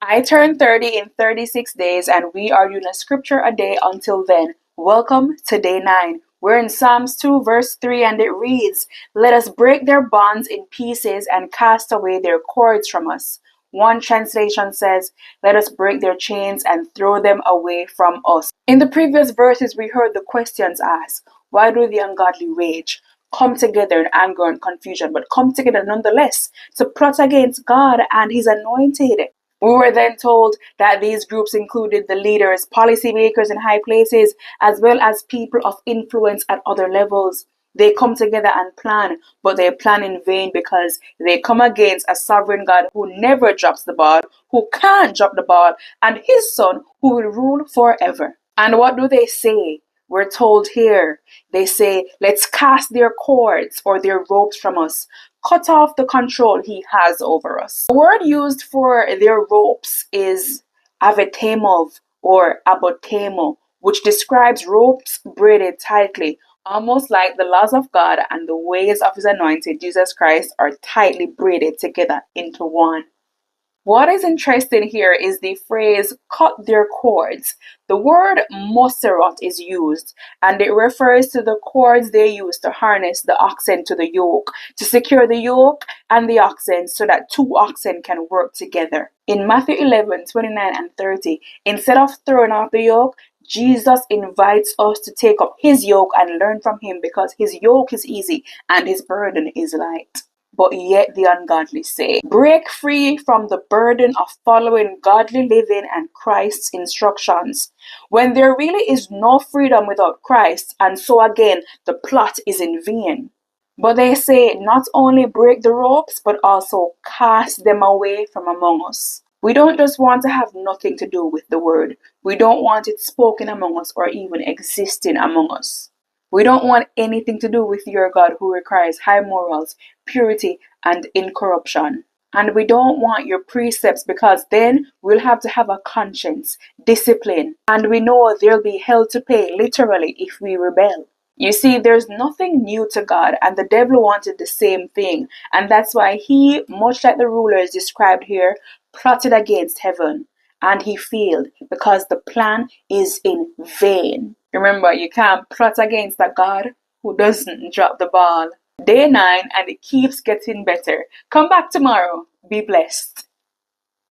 I turn 30 in 36 days, and we are doing a scripture a day until then. Welcome to day 9. We're in Psalms 2, verse 3, and it reads, "Let us break their bonds in pieces and cast away their cords from us." One translation says, "Let us break their chains and throw them away from us." In the previous verses, we heard the questions asked. Why do the ungodly rage? Come together in anger and confusion, but come together nonetheless to plot against God and His anointed. We were then told that these groups included the leaders, policymakers in high places, as well as people of influence at other levels. They come together and plan, but they plan in vain because they come against a sovereign God who never drops the ball, who can't drop the ball, and His Son who will rule forever. And what do they say? We're told here, they say, let's cast their cords or their ropes from us. Cut off the control He has over us. The word used for their ropes is avetemov or abotemo, which describes ropes braided tightly, almost like the laws of God and the ways of His anointed Jesus Christ are tightly braided together into one. What is interesting here is the phrase cut their cords. The word moserot is used, and it refers to the cords they use to harness the oxen to the yoke, to secure the yoke and the oxen so that two oxen can work together. In Matthew 11:29 and 30, instead of throwing off the yoke, Jesus invites us to take up His yoke and learn from Him because His yoke is easy and His burden is light. But yet the ungodly say, break free from the burden of following godly living and Christ's instructions, when there really is no freedom without Christ, and so again the plot is in vain. But they say not only break the ropes, but also cast them away from among us. We don't just want to have nothing to do with the word. We don't want it spoken among us or even existing among us. We don't want anything to do with your God who requires high morals, purity, and incorruption. And we don't want your precepts because then we'll have to have a conscience, discipline, and we know there'll be hell to pay literally if we rebel. You see, there's nothing new to God, and the devil wanted the same thing, and that's why he, much like the rulers described here, plotted against heaven, and he failed because the plan is in vain. Remember, you can't plot against a God who doesn't drop the ball. Day 9, and it keeps getting better. Come back tomorrow. Be blessed.